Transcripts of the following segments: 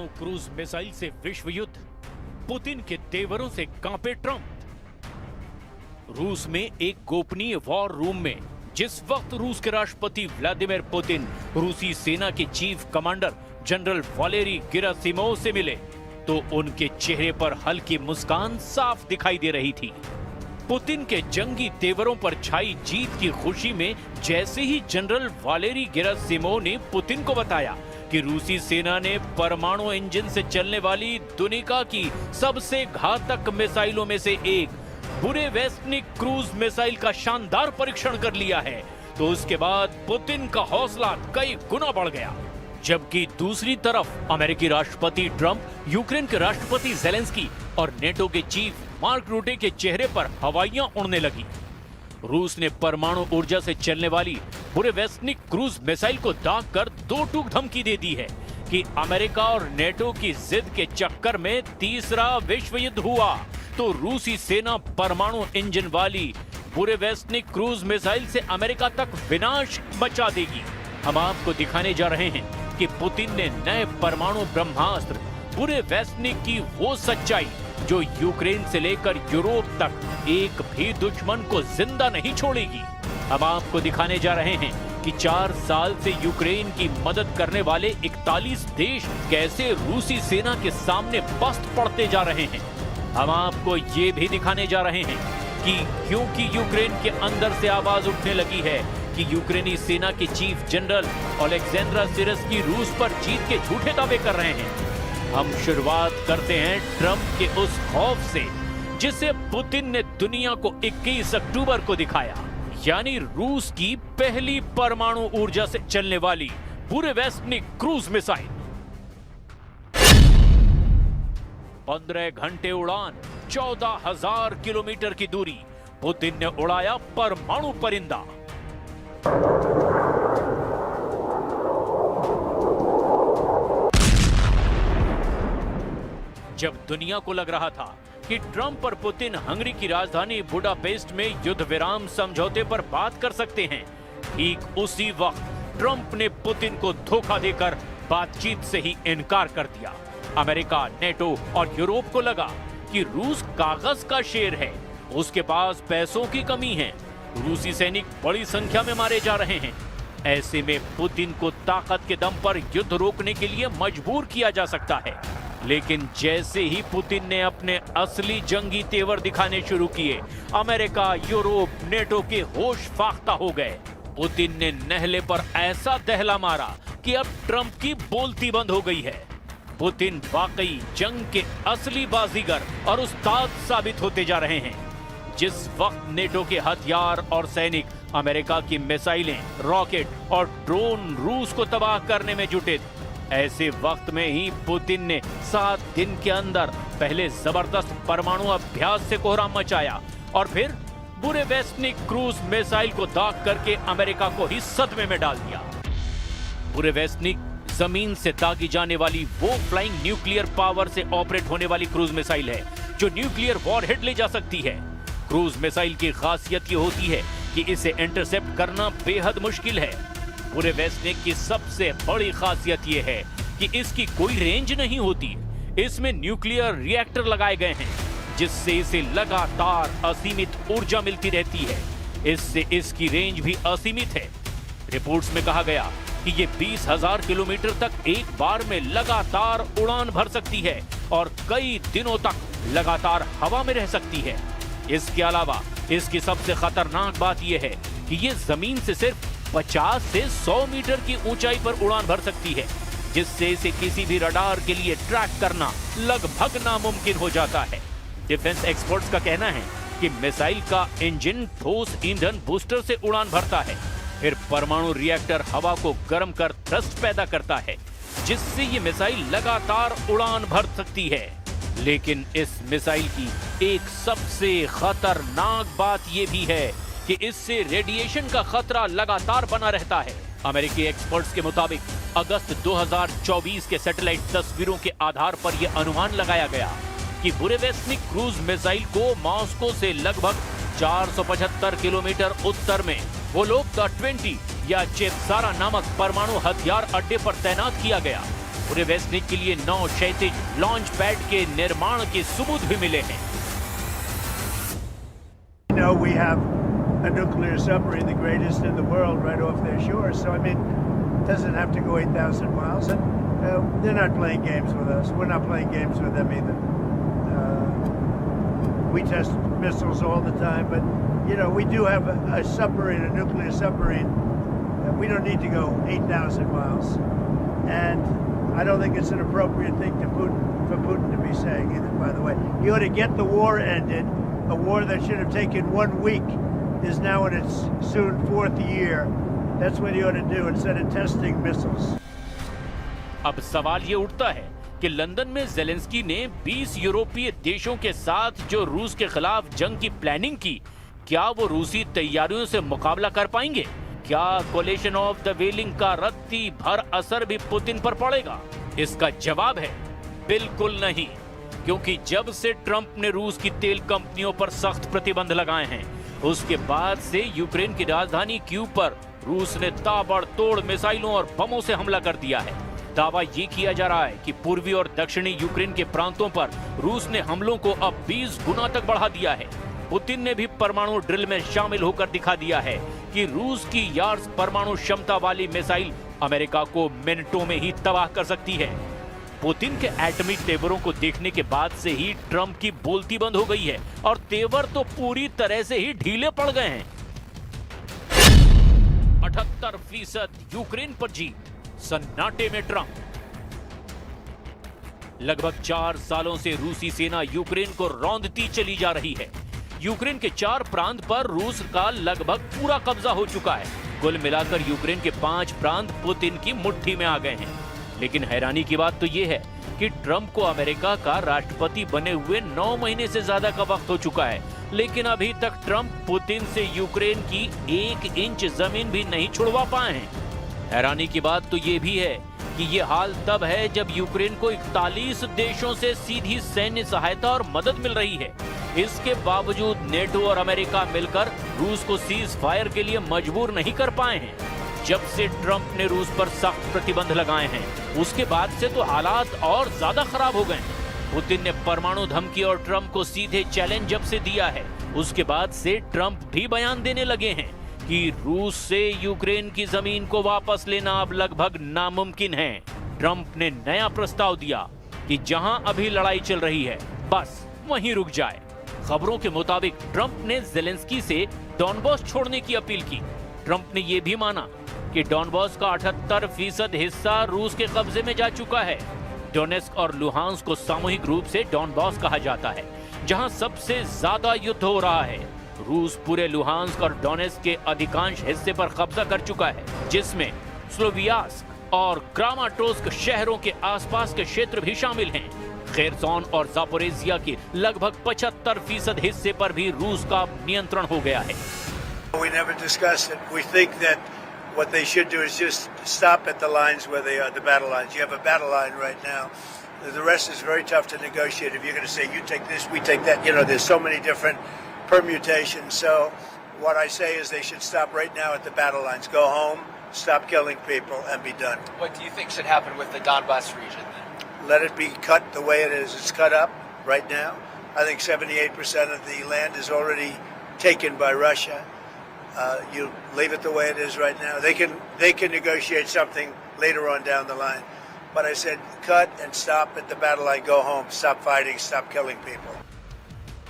परमाणु cruise missile से विश्व युद्ध, पुतिन के तेवरों से कांपे ट्रंप। रूस में एक गोपनीय वॉर रूम में जिस वक्त रूस के राष्ट्रपति व्लादिमीर पुतिन रूसी सेना के chief commander general Valery Gerasimov से मिले तो उनके चेहरे पर हल्की मुस्कान साफ दिखाई दे रही थी। पुतिन के जंगी तेवरों पर छाई जीत की खुशी में जैसे ही जनरल वालेरी गेरासिमोव ने पुतिन को बताया कि रूसी सेना ने परमाणु इंजन से चलने वाली दुनिया की सबसे घातक मिसाइलों में से एक बुरेवेस्टनिक क्रूज मिसाइल का शानदार परीक्षण कर लिया है, तो उसके बाद पुतिन का हौसला कई गुना बढ़ गया। जबकि दूसरी तरफ अमेरिकी राष्ट्रपति ट्रंप, यूक्रेन के राष्ट्रपति जेलेंस्की और नेटो के चीफ मार्क रूटे के चेहरे पर हवाइयां उड़ने लगी। रूस ने परमाणु ऊर्जा से चलने वाली बुरेवेस्टनिक क्रूज मिसाइल को दाग कर दो टूक धमकी दे दी है कि अमेरिका और नेटो की जिद के चक्कर में तीसरा विश्व युद्ध हुआ तो रूसी सेना परमाणु इंजन वाली बुरेवेस्टनिक क्रूज मिसाइल से अमेरिका तक विनाश मचा देगी। हम आपको दिखाने जा रहे हैं कि पुतिन ने नए परमाणु ब्रह्मास्त्र बुरेवेस्टनिक की वो सच्चाई जो यूक्रेन से लेकर यूरोप तक एक भी दुश्मन को जिंदा नहीं छोड़ेगी। हम आपको दिखाने जा रहे हैं कि 4 साल से यूक्रेन की मदद करने वाले 41 देश कैसे रूसी सेना के सामने पस्त पड़ते जा रहे हैं। हम आपको ये भी दिखाने जा रहे हैं कि क्योंकि यूक्रेन के अंदर से आवाज उठने लगी है कि यूक्रेनी सेना के चीफ जनरल ओलेक्जेंड्रा सिरस्की रूस पर जीत के झूठे दावे कर रहे हैं। हम शुरुआत करते हैं ट्रंप के उस खौफ से जिसे पुतिन ने दुनिया को 21 अक्टूबर को दिखाया, यानी रूस की पहली परमाणु ऊर्जा से चलने वाली बुरेवेस्टनिक क्रूज मिसाइल। 15 घंटे उड़ान, 14,000 किलोमीटर की दूरी, पुतिन ने उड़ाया परमाणु परिंदा। जब दुनिया को लग रहा था कि ट्रंप और पुतिन हंगरी की राजधानी बुडापेस्ट में युद्ध विराम समझौते पर बात कर सकते हैं, ठीक उसी वक्त ट्रंप ने पुतिन को धोखा देकर बातचीत से ही इनकार कर दिया। अमेरिका, नेटो और यूरोप को लगा कि रूस कागज का शेर है, उसके पास पैसों की कमी है, रूसी सैनिक बड़ी संख्या में मारे जा रहे हैं। ऐसे में पुतिन को ताकत के दम पर युद्ध रोकने के लिए मजबूर किया जा सकता है। लेकिन जैसे ही पुतिन ने अपने असली जंगी तेवर दिखाने शुरू किए, अमेरिका, यूरोप, नेटो के होश फाख्ता हो गए। पुतिन ने नहले पर ऐसा दहला मारा कि अब ट्रंप की बोलती बंद हो गई है। पुतिन वाकई जंग के असली बाजीगर और उस्ताद साबित होते जा रहे हैं। जिस वक्त नेटो के हथियार और सैनिक अमेरिका की मिसाइलें, रॉकेट और ड्रोन रूस को तबाह करने में जुटे, ऐसे वक्त में ही पुतिन ने 7 दिन के अंदर पहले जबरदस्त परमाणु अभ्यास से कोहराम मचाया और फिर बुरेवेस्टनिक क्रूज मिसाइल को दाग करके अमेरिका को ही सदमे में डाल दिया। बुरेवेस्टनिक जमीन से दागी जाने वाली वो फ्लाइंग न्यूक्लियर पावर से ऑपरेट होने वाली क्रूज मिसाइल है जो न्यूक्लियर वॉरहेड ले जा सकती है। क्रूज मिसाइल की खासियत ये होती है कि इसे इंटरसेप्ट करना बेहद मुश्किल है। बुरेवेस्टनिक की सबसे बड़ी खासियत यह है कि इसकी कोई रेंज नहीं होती। इसमें न्यूक्लियर रिएक्टर लगाए गए हैं जिससे इसे लगातार असीमित ऊर्जा मिलती रहती है। इससे इसकी रेंज भी असीमित है। रिपोर्ट्स में कहा गया कि ये 20,000 किलोमीटर तक एक बार में लगातार उड़ान भर सकती है और कई दिनों तक लगातार हवा में रह सकती है। इसके अलावा इसकी सबसे खतरनाक बात यह है कि ये जमीन से सिर्फ 50 से 100 मीटर की ऊंचाई पर उड़ान भर सकती है, जिससे इसे किसी भी रडार के लिए ट्रैक करना लगभग नामुमकिन हो जाता है। डिफेंस एक्सपर्ट्स का कहना है कि मिसाइल का इंजन ठोस ईंधन बूस्टर से उड़ान भरता है, फिर परमाणु रिएक्टर हवा को गर्म कर थ्रस्ट पैदा करता है, जिससे ये मिसाइल लगातार उड़ान भर सकती है। लेकिन इस मिसाइल की एक सबसे खतरनाक बात यह भी है कि इससे रेडिएशन का खतरा लगातार बना रहता है। अमेरिकी एक्सपर्ट्स के मुताबिक अगस्त 2024 के सैटेलाइट तस्वीरों के आधार पर यह अनुमान लगाया गया कि बुरेवेस्टनिक क्रूज मिसाइल को मॉस्को से लगभग 475 किलोमीटर उत्तर में वो लोग द 20 या चेपसारा नामक परमाणु हथियार अड्डे पर तैनात किया गया। पूरे वेस्टनिक के लिए 9 क्षैतिज लॉन्च पैड के निर्माण के सबूत भी मिले हैं। You know, we have a nuclear submarine, the greatest in the world, right off their shore. So, I mean, it doesn't have to go 8,000 miles. And they're not playing games with us. We're not playing games with them either. We test missiles all the time, but, you know, we do have a submarine, a nuclear submarine. We don't need to go 8,000 miles. And I don't think it's an appropriate thing for Putin to be saying either, by the way. He ought to get the war ended. A war that should have taken 1 week is now in its soon 4th year. That's what he ought to do instead of testing missiles. अब सवाल ये उठता है कि London में Zelensky ने 20 यूरोपीय देशों के साथ जो रूस के खिलाफ जंग की प्लानिंग की, क्या वो रूसी तैयारियों से मुकाबला कर पाएंगे? क्या कोलिशन ऑफ द वेलिंग का रत्ती भर असर भी पुतिन पर पड़ेगा? इसका जवाब है बिल्कुल नहीं, क्योंकि जब से ट्रंप ने रूस की तेल कंपनियों पर सख्त प्रतिबंध लगाए हैं, उसके बाद से यूक्रेन की राजधानी कीव पर रूस ने ताबड़तोड़ मिसाइलों और बमों से हमला कर दिया है। दावा ये किया जा रहा है कि पूर्वी और दक्षिणी यूक्रेन के प्रांतों पर रूस ने हमलों को अब 20 गुना तक बढ़ा दिया है। पुतिन ने भी परमाणु ड्रिल में शामिल होकर दिखा दिया है कि रूस की यार्स परमाणु क्षमता वाली मिसाइल अमेरिका को मिनटों में ही तबाह कर सकती है। पुतिन के एटमी तेवरों को देखने के बाद से ही ट्रंप की बोलती बंद हो गई है और तेवर तो पूरी तरह से ही ढीले पड़ गए हैं। 78% यूक्रेन पर जीत, सन्नाटे में ट्रंप। लगभग 4 सालों से रूसी सेना यूक्रेन को रौंदती चली जा रही है। यूक्रेन के 4 प्रांत पर रूस का लगभग पूरा कब्जा हो चुका है। कुल मिलाकर यूक्रेन के 5 प्रांत पुतिन की मुट्ठी में आ गए हैं। लेकिन हैरानी की बात तो यह है कि ट्रंप को अमेरिका का राष्ट्रपति बने हुए 9 महीने से ज्यादा का वक्त हो चुका है, लेकिन अभी तक ट्रंप पुतिन से यूक्रेन की 1 इंच जमीन भी नहीं छुड़वा पाए हैं। हैरानी की बात तो यह भी है कि ये हाल तब है जब यूक्रेन को 41 देशों से सीधी सैन्य सहायता और मदद मिल रही है। इसके बावजूद नेटो और अमेरिका मिलकर रूस को सीज फायर के लिए मजबूर नहीं कर पाए हैं। जब से ट्रंप ने रूस पर सख्त प्रतिबंध लगाए हैं, उसके बाद से तो हालात और ज्यादा खराब हो गए। पुतिन ने परमाणु धमकी और ट्रंप को सीधे चैलेंज जब से दिया है, उसके बाद से ट्रंप भी बयान देने लगे हैं कि रूस से यूक्रेन की जमीन को वापस लेना अब लगभग नामुमकिन है। ट्रंप ने नया प्रस्ताव दिया कि जहां अभी लड़ाई चल रही है, बस वहीं रुक जाए। खबरों के मुताबिक ट्रंप ने ज़ेलेंस्की से डॉनबॉस छोड़ने की अपील की। ट्रंप ने यह भी माना कि डॉनबॉस का 78% हिस्सा रूस के कब्जे में जा चुका है। डोनेस्क और लुहांस्क को सामूहिक रूप से डॉनबॉस कहा जाता है, जहां सबसे ज्यादा युद्ध हो रहा है। रूस पूरे लुहांस्क और डोनेस्क के अधिकांश हिस्से पर कब्जा कर चुका है, जिसमें स्लोवियास्क और क्रामाटोर्स्क शहरों के आसपास के क्षेत्र भी शामिल हैं। खेरसोन और जापोरेजिया के लगभग 75% हिस्से पर भी रूस का नियंत्रण हो गया है। We never discussed it. We think that what they should do is just stop at the lines where they are, the battle lines. You have a battle line right now. The rest is very tough to negotiate. If you're going to say, you take this, we take that, you know, there's so many different permutations. So what I say is they should stop right now at the battle lines. Go home, stop killing people, and be done. What do you think should happen with the Donbas region then? Let it be cut the way it is. It's cut up right now. I think 78% of the land is already taken by Russia. You leave it the way it is right now. They can negotiate something later on down the line. But I said, cut and stop at the battle line. Go home. Stop fighting. Stop killing people.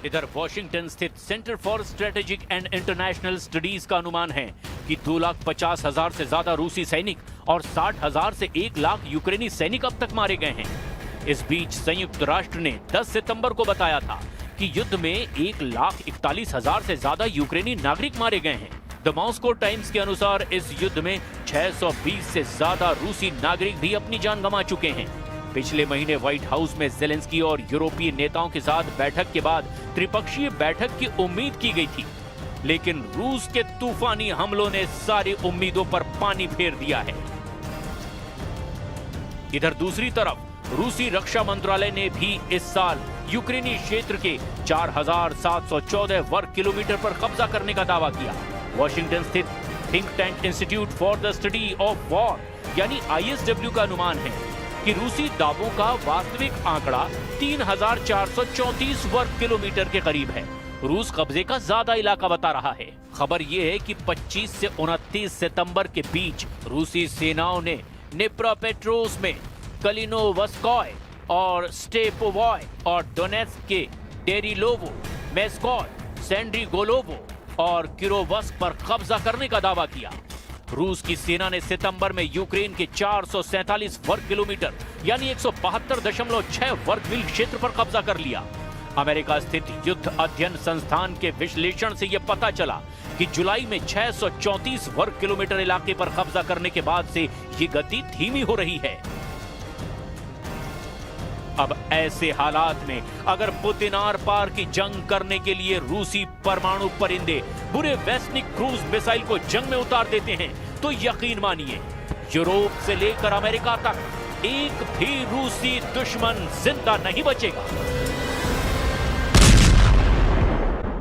इधर Washington स्थित centre for strategic and international studies का अनुमान है कि 2,50,000 से ज्यादा रूसी सैनिक और 60,000 से 1 लाख यूक्रेनी सैनिक अब तक मारे गए हैं। इस बीच संयुक्त राष्ट्र ने 10 सितंबर को बताया था कि युद्ध में 1,41,000 से ज्यादा यूक्रेनी नागरिक मारे गए हैं। द मॉस्को टाइम्स के अनुसार इस युद्ध में 620 से ज्यादा रूसी नागरिक भी अपनी जान गंवा चुके हैं। पिछले महीने व्हाइट हाउस में ज़ेलेंस्की और यूरोपीय नेताओं के साथ बैठक के बाद त्रिपक्षीय बैठक की उम्मीद की गई थी, लेकिन रूस के तूफानी हमलों ने सारी उम्मीदों पर पानी फेर दिया है। इधर दूसरी तरफ रूसी रक्षा मंत्रालय ने भी इस साल यूक्रेनी क्षेत्र के 4,714 वर्ग किलोमीटर पर कब्जा करने का दावा किया। वॉशिंगटन स्थित think tank institute for the study of war यानी ISW का अनुमान है कि रूसी दावों का वास्तविक आंकड़ा 3,434 वर्ग किलोमीटर के करीब है। रूस कब्जे का ज्यादा इलाका बता रहा है। खबर यह है कि 25 से 29 सितंबर के बीच रूसी सेनाओं ने निप्रोपेट्रोस में कलिनोवस्कोय और स्टेपोवॉय और डोनेट्स्क के डेरिलोवो, मेस्कोय, सेंड्रीगोलोवो और किरोवस्क पर कब्जा करने का दावा किया। रूस की सेना ने सितंबर में यूक्रेन के 447 वर्ग किलोमीटर यानी 172.6 वर्ग मील क्षेत्र पर कब्जा कर लिया। अमेरिका स्थित युद्ध अध्ययन संस्थान के विश्लेषण से यह पता चला कि जुलाई में 634 वर्ग किलोमीटर इलाके पर कब्जा करने के बाद से ये गति धीमी हो रही है। अब ऐसे हालात में अगर पुतिन आर पार की जंग करने के लिए रूसी परमाणु परिंदे बुरे वेस्निक क्रूज मिसाइल को जंग में उतार देते हैं तो यकीन मानिए यूरोप से लेकर अमेरिका तक एक भी रूसी दुश्मन जिंदा नहीं बचेगा।